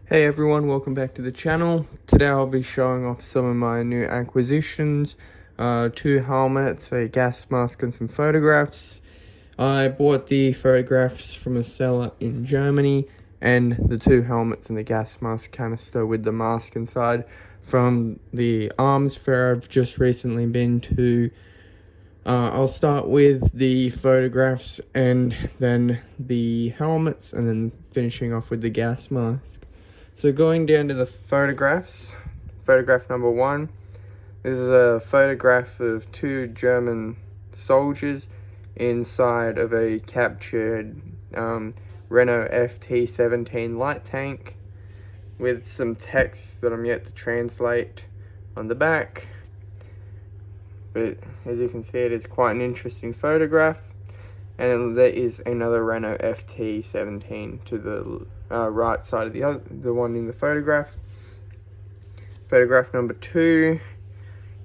Hey everyone, welcome back to the channel. Today I'll be showing off some of my new acquisitions. 2 helmets, a gas mask and some photographs. I bought the photographs from a seller in Germany and the 2 helmets and the gas mask canister with the mask inside from the arms fair I've just recently been to. I'll start with the photographs and then the helmets and then finishing off with the gas mask. So going down to the photographs, photograph number 1, this is a photograph of 2 German soldiers inside of a captured Renault FT17 light tank with some text that I'm yet to translate on the back. But as you can see, it is quite an interesting photograph. And there is another Renault FT17 to the right side of the one in the photograph. Photograph number 2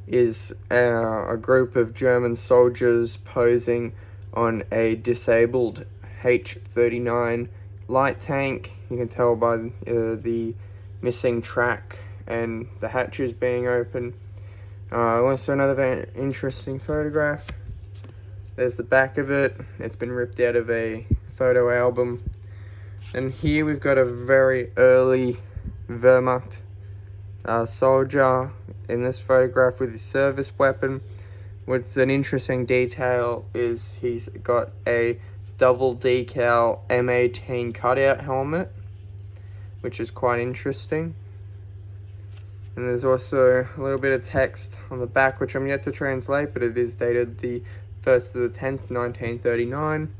is a group of German soldiers posing on a disabled H39 light tank. You can tell by the missing track and the hatches being open. Also another very interesting photograph. There's the back of it. It's been ripped out of a photo album. And here we've got a very early Wehrmacht soldier in this photograph with his service weapon. What's an interesting detail is he's got a double decal M18 cutout helmet, which is quite interesting. And there's also a little bit of text on the back, which I'm yet to translate, but it is dated the 1st of the 10th, 1939.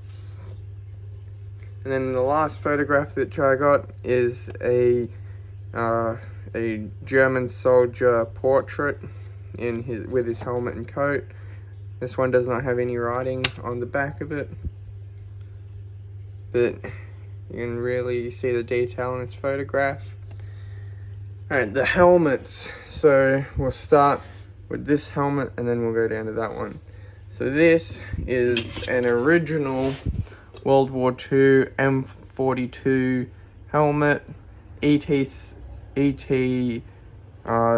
And then the last photograph that I got is a German soldier portrait with his helmet and coat. This one does not have any writing on the back of it, but you can really see the detail in this photograph. Alright, the helmets. So we'll start with this helmet and then we'll go down to that one. So this is an original World War II M42 helmet, ET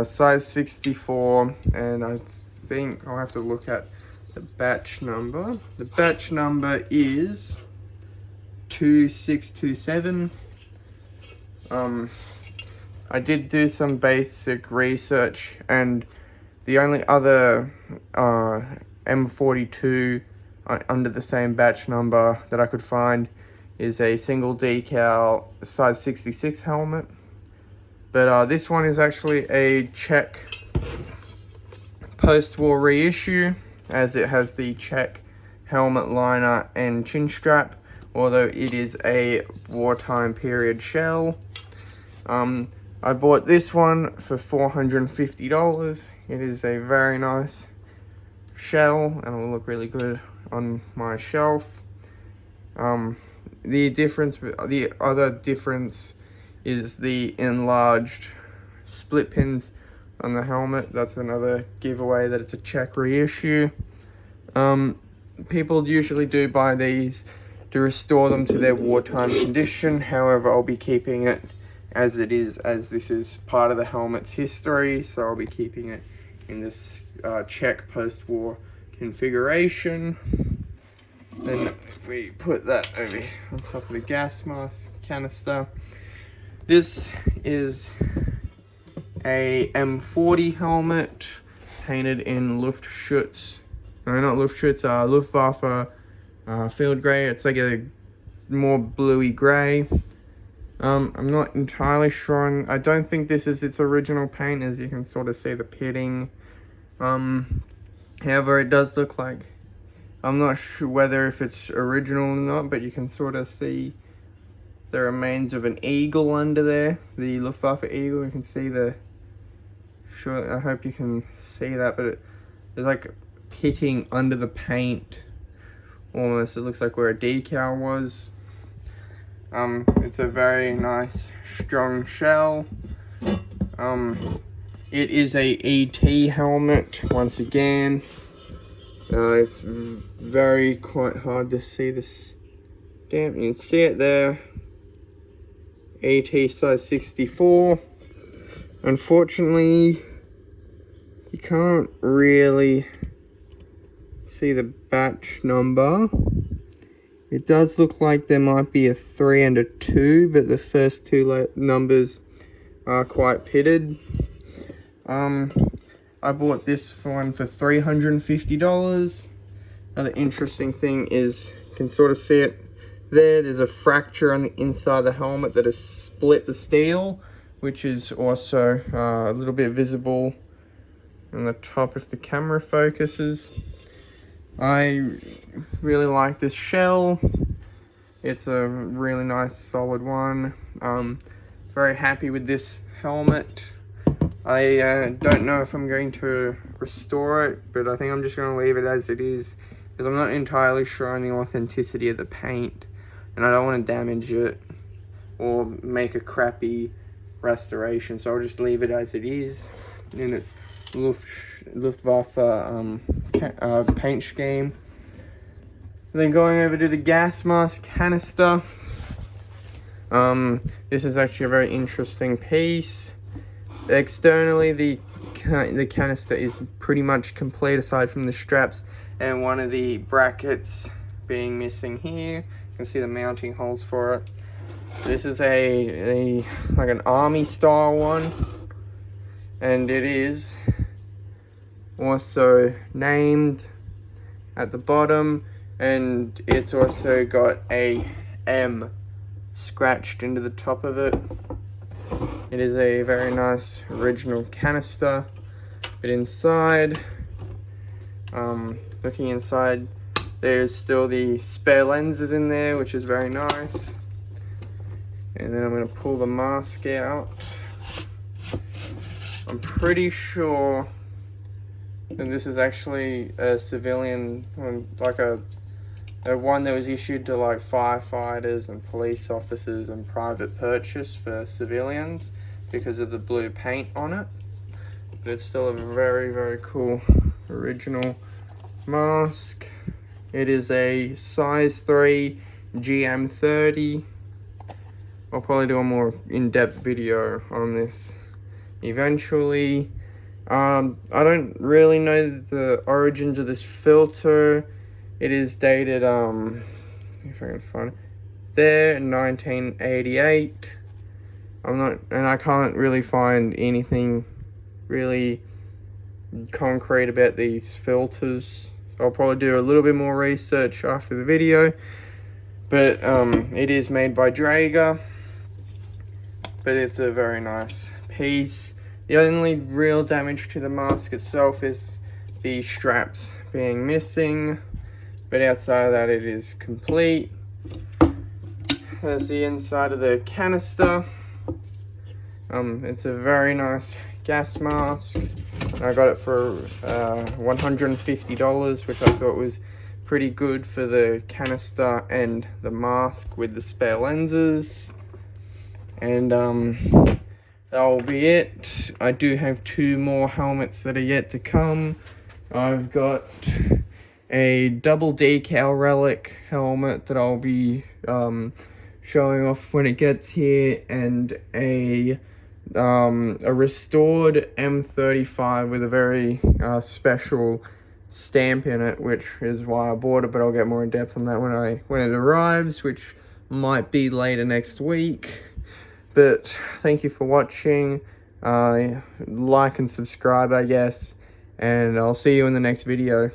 size 64, and I think I'll have to look at the batch number. The batch number is 2627. I did do some basic research, and the only other M42 under the same batch number that I could find is a single decal size 66 helmet. But this one is actually a Czech post-war reissue, as it has the Czech helmet liner and chin strap, although it is a wartime period shell. I bought this one for $450. It is a very nice shell and it will look really good on my shelf. The other difference is the enlarged split pins on the helmet. That's another giveaway that it's a Czech reissue. People usually do buy these to restore them to their wartime condition. However, I'll be keeping it as it is, as this is part of the helmet's history, so I'll be keeping it in this Czech post-war configuration. Then if we put that over on top of the gas mask canister, this is a M40 helmet painted in Luftschutz, no, not Luftschutz, Luftwaffe field grey. It's like a more bluey grey. I'm not entirely sure I don't think this is its original paint, as you can sort of see the pitting. However, it does look like, I'm not sure whether if it's original or not, but you can sort of see the remains of an eagle under there, the Luftwaffe eagle. You can see I hope you can see that, but there's like pitting under the paint almost. It looks like where a decal was. It's a very nice strong shell. It is a ET helmet once again. It's quite hard to see this. Damn, you can see it there. AT size 64. Unfortunately, you can't really see the batch number. It does look like there might be a 3 and a 2, but the first two numbers are quite pitted. I bought this one for $350. Now the interesting thing is, you can sort of see it there. There's a fracture on the inside of the helmet that has split the steel, which is also a little bit visible on the top if the camera focuses. I really like this shell. It's a really nice solid one. Very happy with this helmet. I don't know if I'm going to restore it, but I think I'm just going to leave it as it is, because I'm not entirely sure on the authenticity of the paint, and I don't want to damage it or make a crappy restoration, so I'll just leave it as it is in its Luftwaffe paint scheme. And then going over to the gas mask canister. This is actually a very interesting piece. Externally, the canister is pretty much complete aside from the straps and one of the brackets being missing here. You can see the mounting holes for it. This is a like an army style one, and it is also named at the bottom, and it's also got a M scratched into the top of it. It is a very nice original canister, but inside, looking inside, there's still the spare lenses in there, which is very nice. And then I'm going to pull the mask out. I'm pretty sure that this is actually a civilian, like a one that was issued to like firefighters and police officers and private purchase for civilians because of the blue paint on it. But it's still a very, very cool original mask. It is a size 3 GM30. I'll probably do a more in-depth video on this eventually. I don't really know the origins of this filter. It is dated, if I can find it, there, 1988. I can't really find anything really concrete about these filters. I'll probably do a little bit more research after the video. But it is made by Draeger. But it's a very nice piece. The only real damage to the mask itself is the straps being missing. But outside of that, it is complete. There's the inside of the canister. It's a very nice gas mask. I got it for $150, which I thought was pretty good for the canister and the mask with the spare lenses. And that will be it. I do have 2 more helmets that are yet to come. I've got a double decal relic helmet that I'll be showing off when it gets here, and a restored M35 with a very special stamp in it, which is why I bought it, but I'll get more in depth on that when it arrives, which might be later next week. But thank you for watching. Like and subscribe, I guess, and I'll see you in the next video.